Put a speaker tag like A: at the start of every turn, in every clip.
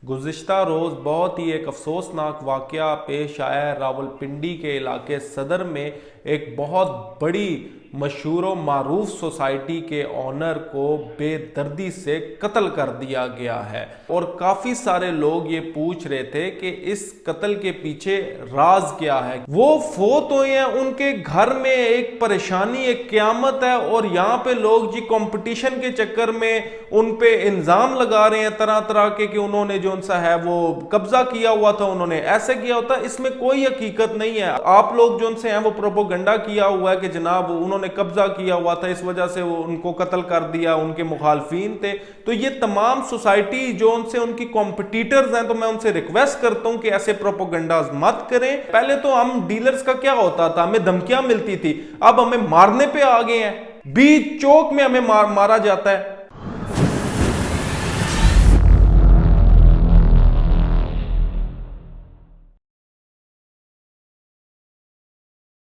A: गुज़िश्ता रोज़ बहुत ही एक अफसोसनाक वाक़या पेश आया है। रावलपिंडी के इलाके सदर में एक बहुत बड़ी मशहूर व मारूफ सोसाइटी के ऑनर को बेदर्दी से कत्ल कर दिया गया है और काफ़ी सारे लोग ये पूछ रहे थे कि इस कत्ल के पीछे राज क्या है। वो फोत हुए हैं, उनके घर में एक परेशानी, एक क़यामत है और यहाँ पे लोग जी कंपटीशन के चक्कर में उन पे इल्ज़ाम लगा रहे हैं तरह तरह के कि उन्होंने जो सा है वो कब्जा किया हुआ था, उन्होंने ऐसे किया होता। इसमें कोई हकीकत नहीं है। आप लोग जो उनसे हैं वो प्रोपोगंडा किया हुआ है कि जनाब उन्होंने कब्जा किया हुआ था, इस वजह से वो उनको कत्ल कर दिया, उनके मुखालफिन थे। तो ये तमाम सोसाइटी जो उनसे उनकी कॉम्पिटिटर्स हैं, तो मैं उनसे रिक्वेस्ट करता हूं कि ऐसे प्रोपोगंडाज मत करें। पहले तो हम डीलर्स का क्या होता था, हमें धमकियां मिलती थी, अब हमें मारने पे आ गए हैं। बीच चौक में हमें मारा जाता है।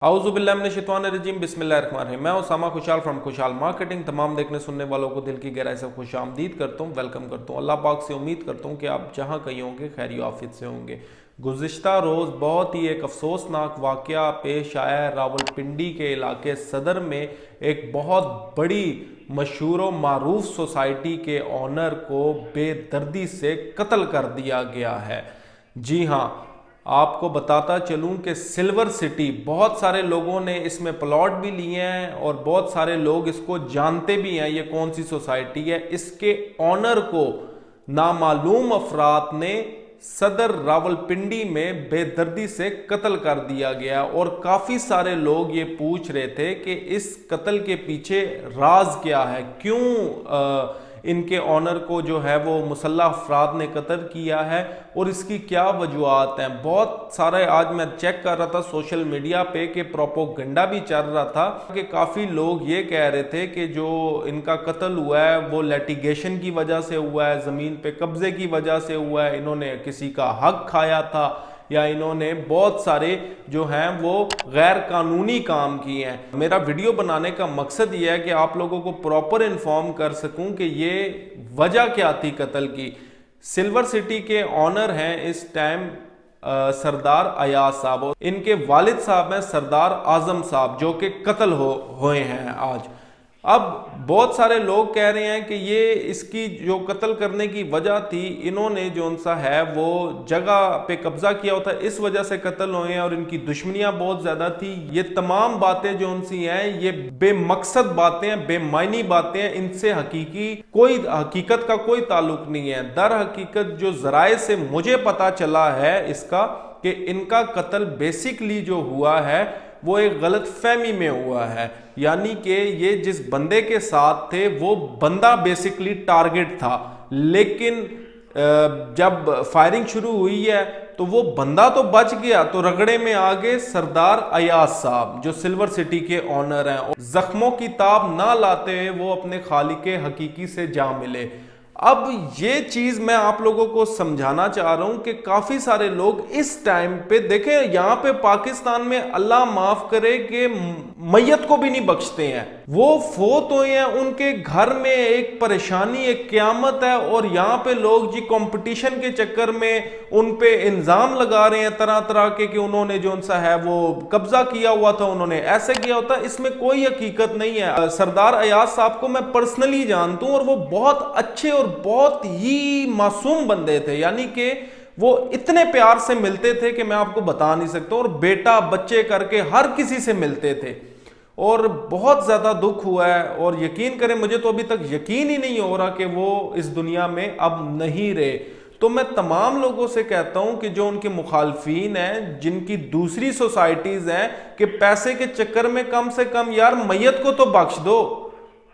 A: आऊज़ुबिल्लाहिमिनश्शैतानिर्रजीम बिस्मिल्लाहिर्रहमानिर्रहीम। मैं उसामा खुशहाल फ्रॉम खुशहाल मार्केटिंग। तमाम देखने सुनने वालों को दिल की गहराई से खुश आमदीद करता हूँ, वेलकम करता हूँ। अल्लाह पाक से उम्मीद करता हूँ कि आप जहाँ कहीं होंगे खैर आफियत से होंगे। गुज़िश्ता रोज़ बहुत ही एक अफसोसनाक वाक़या पेश आया है। रावलपिंडी के इलाके सदर में एक बहुत बड़ी मशहूर व मारूफ सोसाइटी के ऑनर को बेदर्दी से कत्ल कर दिया गया है। जी हाँ, आपको बताता चलूं कि सिल्वर सिटी, बहुत सारे लोगों ने इसमें प्लॉट भी लिए हैं और बहुत सारे लोग इसको जानते भी हैं ये कौन सी सोसाइटी है। इसके ऑनर को नामालूम अफराद ने सदर रावलपिंडी में बेदर्दी से कत्ल कर दिया गया और काफ़ी सारे लोग ये पूछ रहे थे कि इस कत्ल के पीछे राज क्या है, क्यों इनके ऑनर को जो है वो मुसल्लह अफराद ने कत्ल किया है और इसकी क्या वजूहात हैं। बहुत सारे आज मैं चेक कर रहा था सोशल मीडिया पे कि प्रोपोगंडा भी चल रहा था कि काफ़ी लोग ये कह रहे थे कि जो इनका कत्ल हुआ है वो लिटिगेशन की वजह से हुआ है, ज़मीन पे कब्जे की वजह से हुआ है, इन्होंने किसी का हक खाया था या इन्होंने बहुत सारे जो हैं वो गैर कानूनी काम किए हैं। मेरा वीडियो बनाने का मकसद ये है कि आप लोगों को प्रॉपर इन्फॉर्म कर सकूं कि ये वजह क्या थी कत्ल की। सिल्वर सिटी के ऑनर हैं इस टाइम सरदार अयाज साहब, इनके वालिद साहब हैं सरदार आजम साहब जो कि कत्ल हुए हैं आज। अब बहुत सारे लोग कह रहे हैं कि ये इसकी जो कत्ल करने की वजह थी, इन्होंने जो सा है वो जगह पे कब्जा किया होता है, इस वजह से कत्ल हुए हैं और इनकी दुश्मनियां बहुत ज्यादा थी। ये तमाम बातें जो उनसी हैं ये बेमकसद बातें हैं, बेमायनी बातें हैं, इनसे हकीकत का कोई ताल्लुक नहीं है। दर हकीकत जो जराए से मुझे पता चला है इसका कि इनका कत्ल बेसिकली जो हुआ है वो एक गलत फहमी में हुआ है, यानी कि ये जिस बंदे के साथ थे वो बंदा बेसिकली टारगेट था, लेकिन जब फायरिंग शुरू हुई है तो वो बंदा तो बच गया, तो रगड़े में आ गए सरदार अयाज साहब जो सिल्वर सिटी के ऑनर हैं। जख्मों की ताब ना लाते हुए वो अपने खालिक हकीकी से जा मिले। अब ये चीज मैं आप लोगों को समझाना चाह रहा हूं कि काफी सारे लोग इस टाइम पे देखें, यहां पे पाकिस्तान में अल्लाह माफ करे कि मैयत को भी नहीं बख्शते हैं। वो फोत हुए हैं, उनके घर में एक परेशानी, एक क़यामत है और यहाँ पे लोग जी कंपटीशन के चक्कर में उन पे इल्जाम लगा रहे हैं तरह तरह के कि उन्होंने जो सा है वो कब्जा किया हुआ था, उन्होंने ऐसे किया होता। इसमें कोई हकीकत नहीं है। सरदार अयाज साहब को मैं पर्सनली जानता हूं और वो बहुत अच्छे और बहुत ही मासूम बंदे थे, यानी कि वो इतने प्यार से मिलते थे कि मैं आपको बता नहीं सकता, और बेटा बच्चे करके हर किसी से मिलते थे और बहुत ज्यादा दुख हुआ है। और यकीन करें, मुझे तो अभी तक यकीन ही नहीं हो रहा कि वो इस दुनिया में अब नहीं रहे। तो मैं तमाम लोगों से कहता हूं कि जो उनके मुखालफीन हैं, जिनकी दूसरी सोसाइटीज हैं, कि पैसे के चक्कर में कम से कम यार मैयत को तो बख्श दो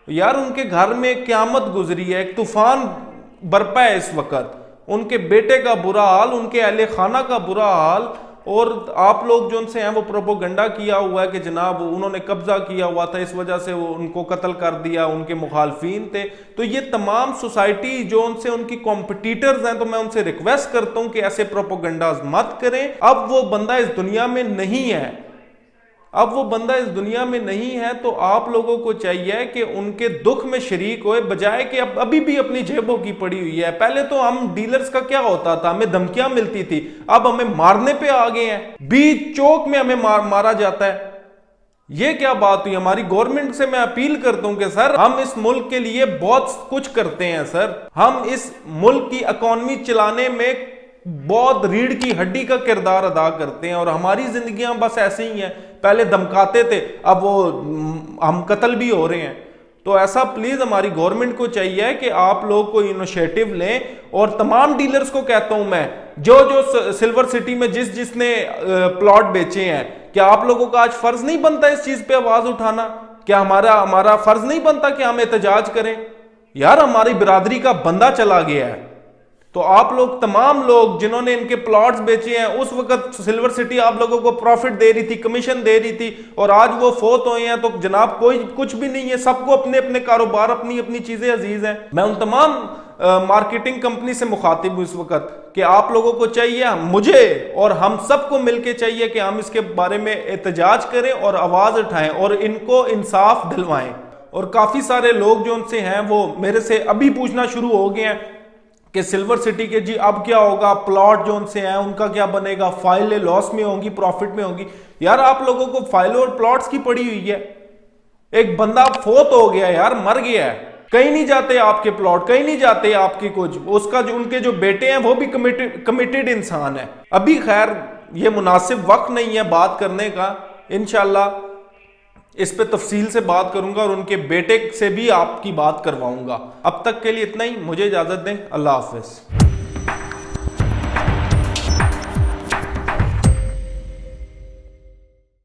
A: यार। उनके घर में क़यामत गुजरी है, एक तूफान बरपा है इस वक्त, उनके बेटे का बुरा हाल, उनके अहले खाना का बुरा हाल, और आप लोग जो उनसे हैं वो प्रोपोगंडा किया हुआ है कि जनाब उन्होंने कब्जा किया हुआ था, इस वजह से वो उनको कत्ल कर दिया, उनके मुखालफिन थे। तो ये तमाम सोसाइटी जो उनसे उनकी कॉम्पिटिटर्स हैं, तो मैं उनसे रिक्वेस्ट करता हूं कि ऐसे प्रोपोगंडाज मत करें। अब वो बंदा इस दुनिया में नहीं है, अब वो बंदा इस दुनिया में नहीं है, तो आप लोगों को चाहिए कि उनके दुख में शरीक होए, बजाय कि अब अभी भी अपनी जेबों की पड़ी हुई है। पहले तो हम डीलर्स का क्या होता था, हमें धमकियां मिलती थी, अब हमें मारने पे आ गए हैं, बीच चौक में हमें मारा जाता है। ये क्या बात हुई? हमारी गवर्नमेंट से मैं अपील करता हूं कि सर हम इस मुल्क के लिए बहुत कुछ करते हैं सर, हम इस मुल्क की इकॉनमी चलाने में बहुत रीढ़ की हड्डी का किरदार अदा करते हैं, और हमारी जिंदगियां बस ऐसे ही हैं। पहले धमकाते थे, अब वो हम कत्ल भी हो रहे हैं। तो ऐसा प्लीज हमारी गवर्नमेंट को चाहिए कि आप लोग कोई इनिशिएटिव लें, और तमाम डीलर्स को कहता हूं मैं, जो सिल्वर सिटी में जिसने प्लॉट बेचे हैं, क्या आप लोगों का आज फर्ज नहीं बनता इस चीज पे आवाज उठाना? क्या हमारा फर्ज नहीं बनता कि हम एहतजाज करें? यार हमारी बिरादरी का बंदा चला गया है, तो आप लोग तमाम लोग जिन्होंने इनके प्लॉट्स बेचे हैं, उस वक्त सिल्वर सिटी आप लोगों को प्रॉफिट दे रही थी, कमीशन दे रही थी, और आज वो फोत हुए हैं, तो जनाब कोई कुछ भी नहीं है, सबको अपने अपने कारोबार, अपनी अपनी चीजें अजीज हैं। मैं उन तमाम मार्केटिंग कंपनी से मुखातिब हूं इस वक्त कि आप लोगों को चाहिए, मुझे और हम सबको मिलकर चाहिए कि हम इसके बारे में एहतजाज करें और आवाज उठाएं और इनको इंसाफ दिलवाएं। और काफी सारे लोग जो उनसे हैं वो मेरे से अभी पूछना शुरू हो गए हैं कि सिल्वर सिटी के जी अब क्या होगा, प्लॉट जो उनसे हैं उनका क्या बनेगा, फाइलें लॉस में होंगी, प्रॉफिट में होंगी? यार आप लोगों को फाइलों और प्लॉट्स की पड़ी हुई है। एक बंदा फोत हो गया यार, मर गया है, कहीं नहीं जाते आपके प्लॉट, कहीं नहीं जाते आपकी कुछ, उसका जो उनके जो बेटे हैं वो भी कमिटेड इंसान है। अभी खैर ये मुनासिब वक्त नहीं है बात करने का, इंशाल्लाह इस पे तफसील से बात करूंगा और उनके बेटे से भी आपकी बात करवाऊंगा। अब तक के लिए इतना ही, मुझे इजाजत दें, अल्लाह हाफिज।